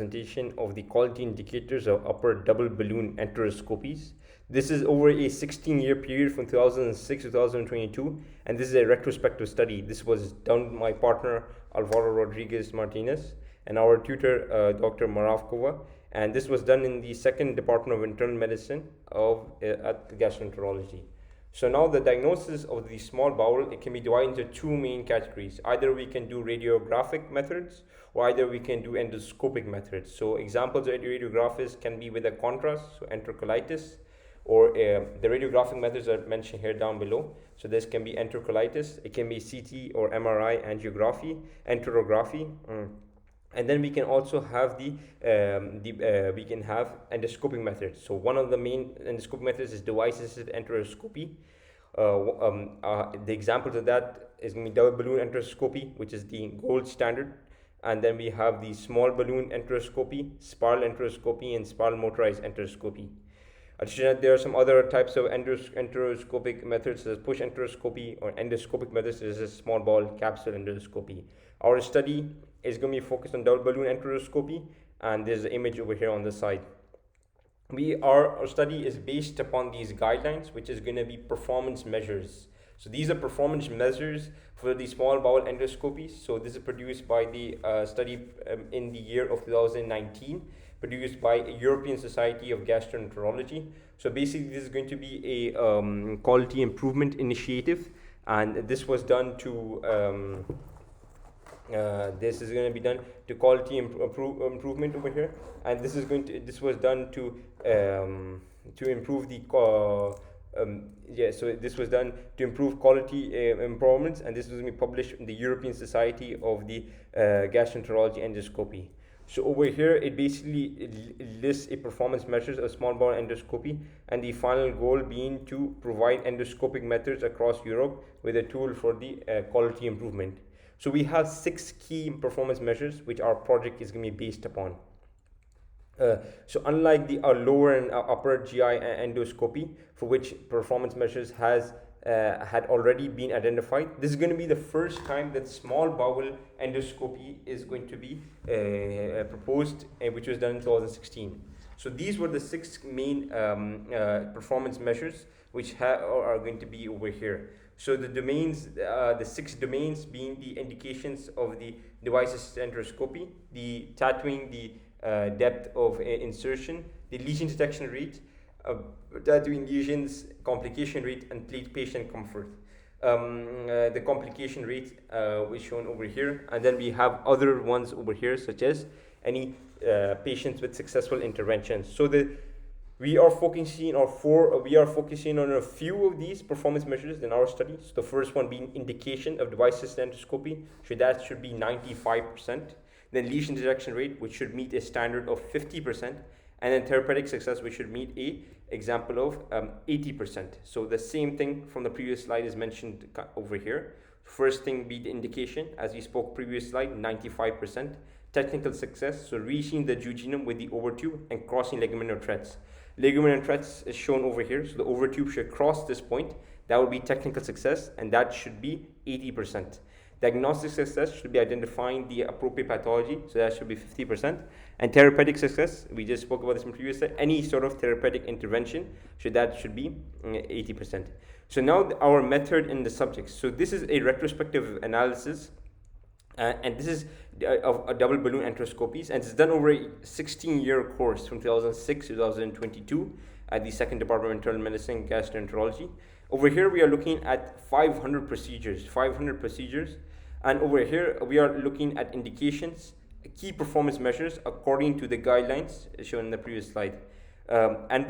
Presentation of the quality indicators of upper double balloon enteroscopies. This is over a 16-year period from 2006 to 2022, and this is a retrospective study. This was done with my partner Alvaro Rodriguez Martinez and our tutor Dr. Maravkova, and this was done in the second Department of Internal Medicine at gastroenterology. So now the diagnosis of the small bowel, it can be divided into two main categories. Either we can do radiographic methods or either we can do endoscopic methods. So examples of radiographs can be with a contrast, so enterocolitis, or the radiographic methods are mentioned here down below. So this can be enterocolitis, it can be CT or MRI angiography, enterography. And then we can also have we can have endoscopic methods. So one of the main endoscopic methods is device-assisted enteroscopy. The example of that is going to be double balloon enteroscopy, which is the gold standard. And then we have the small balloon enteroscopy, spiral enteroscopy, and spiral motorized enteroscopy. There are some other types of enteroscopic methods, such as push enteroscopy, or endoscopic methods, such as small bowel capsule endoscopy. Our study is going to be focused on double balloon enteroscopy, and there's an image over here on the side. Our study is based upon these guidelines, which is going to be performance measures. So these are performance measures for the small bowel endoscopies. So this is produced by the study in the year of 2019, produced by European Society of Gastroenterology. So basically this is going to be a quality improvement initiative, and this was done to this is going to be done to quality improvement over here, and this was done to improve the so this was done to improve quality improvements, and this was going to be published in the European Society of the Gastroenterology Endoscopy. So over here it basically lists a performance measures of small bowel endoscopy, and the final goal being to provide endoscopic methods across Europe with a tool for the quality improvement. So we have 6 key performance measures which our project is going to be based upon. So unlike the lower and upper GI endoscopy, for which performance measures had already been identified, this is going to be the first time that small bowel endoscopy is going to be proposed, which was done in 2016. So these were the 6 main performance measures which are going to be over here. So the domains, the 6 domains being the indications of the device-assisted enteroscopy, the tattooing, the depth of insertion, the lesion detection rate, tattooing lesions, complication rate, and patient comfort. The complication rate is shown over here, and then we have other ones over here, such as any patients with successful interventions. So we are focusing on a few of these performance measures in our study. So the first one being indication of device-assisted endoscopy, so that should be 95%. Then lesion detection rate, which should meet a standard of 50%, and then therapeutic success, which should meet a example of 80%. So the same thing from the previous slide is mentioned over here. First thing be the indication, as we spoke previous slide, 95%. Technical success, so reaching the jejunum with the overtube and crossing ligamental threads. Ligamental threads is shown over here, so the overtube should cross this point. That would be technical success, and that should be 80%. Diagnostic success should be identifying the appropriate pathology, so that should be 50%. And therapeutic success, we just spoke about this in previous slide, any sort of therapeutic intervention, that should be 80%. So now our method in the subjects. So this is a retrospective analysis, and this is of a double balloon enteroscopies, and it's done over a 16-year course from 2006 to 2022 at the second Department of Internal Medicine, Gastroenterology. Over here we are looking at 500 procedures, and over here we are looking at indications, key performance measures according to the guidelines shown in the previous slide. And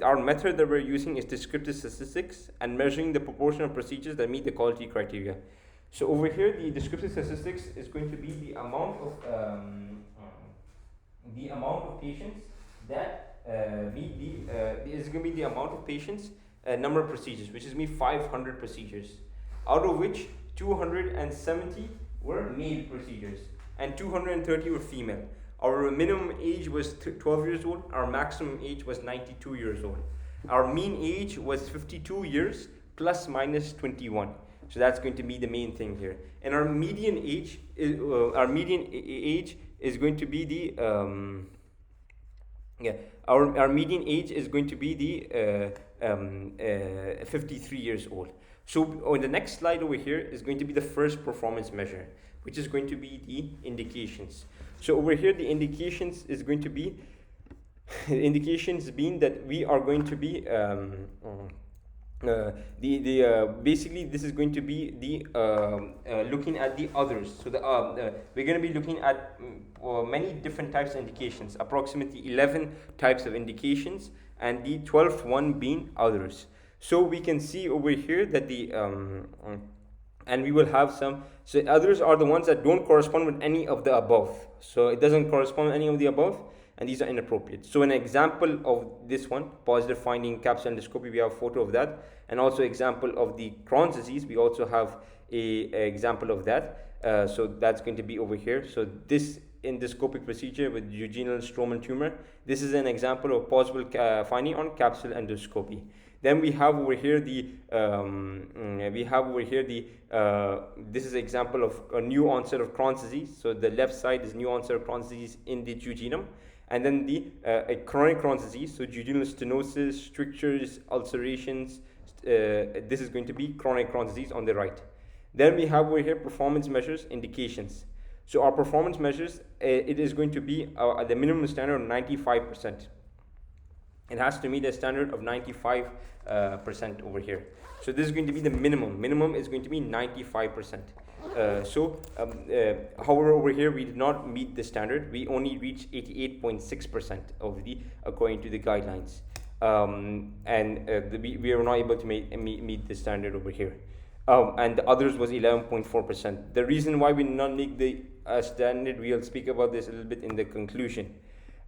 our method that we're using is descriptive statistics and measuring the proportion of procedures that meet the quality criteria. So over here, the descriptive statistics is going to be the amount of patients that meet is going to be the amount of patients, number of procedures, which is going to be 500 procedures, out of which 270 were male procedures and 230 were female. Our minimum age was 12 years old. Our maximum age was 92 years old. Our mean age was 52 years plus minus 21. So that's going to be the main thing here. And our median age is going to be the our median age is going to be the 53 years old. So on the next slide over here is going to be the first performance measure, which is going to be the indications. So over here, the indications is going to be indications being that we are going to be basically this is going to be the looking at the others. So we're going to be looking at many different types of indications, approximately 11 types of indications, and the 12th one being others. So we can see over here that the and we will have some. So others are the ones that don't correspond with any of the above. So it doesn't correspond with any of the above, and these are inappropriate. So an example of this one, positive finding capsule endoscopy, we have a photo of that, and also example of the Crohn's disease, we also have a example of that. So that's going to be over here. So this endoscopic procedure with jejunal stromal tumor, this is an example of possible finding on capsule endoscopy. Then we have over here the this is an example of a new onset of Crohn's disease. So the left side is new onset of Crohn's disease in the jejunum, and then the a chronic Crohn's disease, so jejunal stenosis, strictures, ulcerations. This is going to be chronic Crohn's disease on the right. Then we have over here performance measures, indications. So our performance measures, it is going to be at the minimum standard of 95%. It has to meet a standard of 95% over here. So this is going to be the minimum. Minimum is going to be 95%. However, over here we did not meet the standard. We only reached 88.6% of the according to the guidelines, we were not able to meet the standard over here. And the others was 11.4%. The reason why we did not make the standard, we'll speak about this a little bit in the conclusion.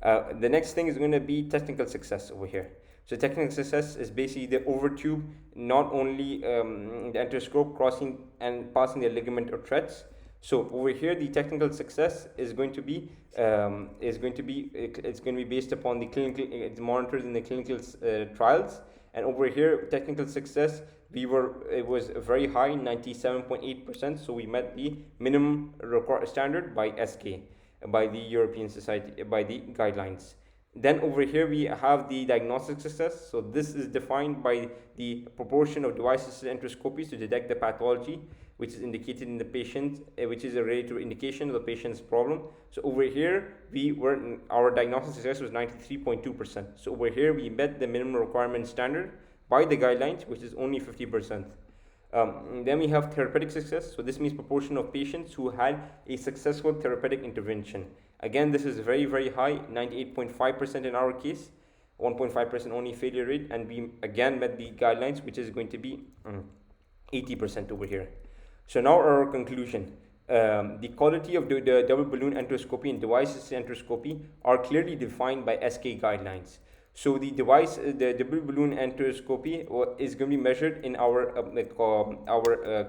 The next thing is going to be technical success over here. So technical success is basically the overtube, not only the endoscope crossing and passing the ligament or threads. So over here, the technical success is going to be it's going to be based upon the clinical, it's monitored in the clinical trials. And over here, technical success, it was very high, 97.8%. So we met the minimum standard by SK, by the European Society, by the guidelines. Then over here we have the diagnostic success. So this is defined by the proportion of device-assisted endoscopies to detect the pathology, which is indicated in the patient, which is a related indication of the patient's problem. So over here our diagnostic success was 93.2%. So over here we met the minimum requirement standard by the guidelines, which is only 50%. Then we have therapeutic success. So this means proportion of patients who had a successful therapeutic intervention. Again, this is very, very high, 98.5% in our case, 1.5% only failure rate, and we again met the guidelines, which is going to be 80% over here. So now our conclusion. The quality of the double balloon endoscopy and device-assisted endoscopy are clearly defined by SK guidelines. So the double balloon endoscopy is going to be measured in our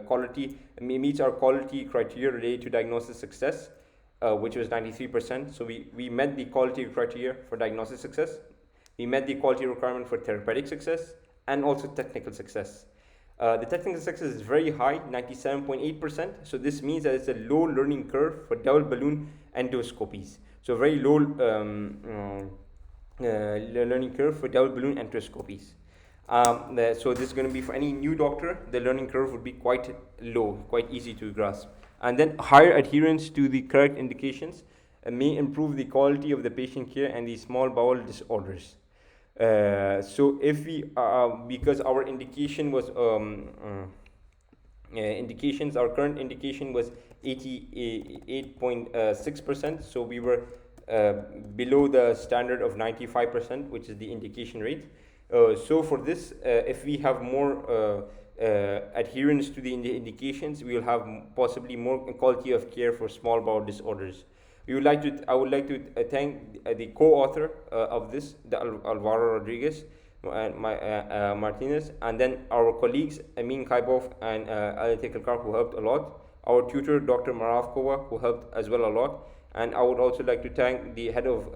quality, meets our quality criteria related to diagnosis success, which was 93%. So we met the quality criteria for diagnosis success. We met the quality requirement for therapeutic success and also technical success. The technical success is very high, 97.8%. So this means that it's a low learning curve for double balloon endoscopies. So very low learning curve for double balloon endoscopies. So this is going to be for any new doctor, the learning curve would be quite low, quite easy to grasp. And then higher adherence to the correct indications may improve the quality of the patient care and the small bowel disorders. So if we, because our indication was indications, our current indication was 88.6%. So we were below the standard of 95%, which is the indication rate. So for this, if we have more adherence to the indications, we will have possibly more quality of care for small bowel disorders. I would like to thank the co-author of this, Alvaro Rodriguez and Martinez, and then our colleagues Amin Kaibov and Ali Tekelkar, who helped a lot. Our tutor, Dr. Maravkova, who helped as well a lot. And I would also like to thank the head of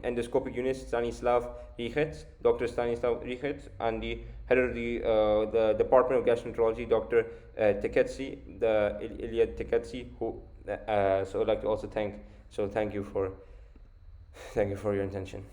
endoscopic unit, Stanislav Richets, Dr. Stanislav Richets, and the head of the Department of Gastroenterology, Dr. Teketsi, Ilya Teketsi, who. So I'd like to also thank So thank you for your attention.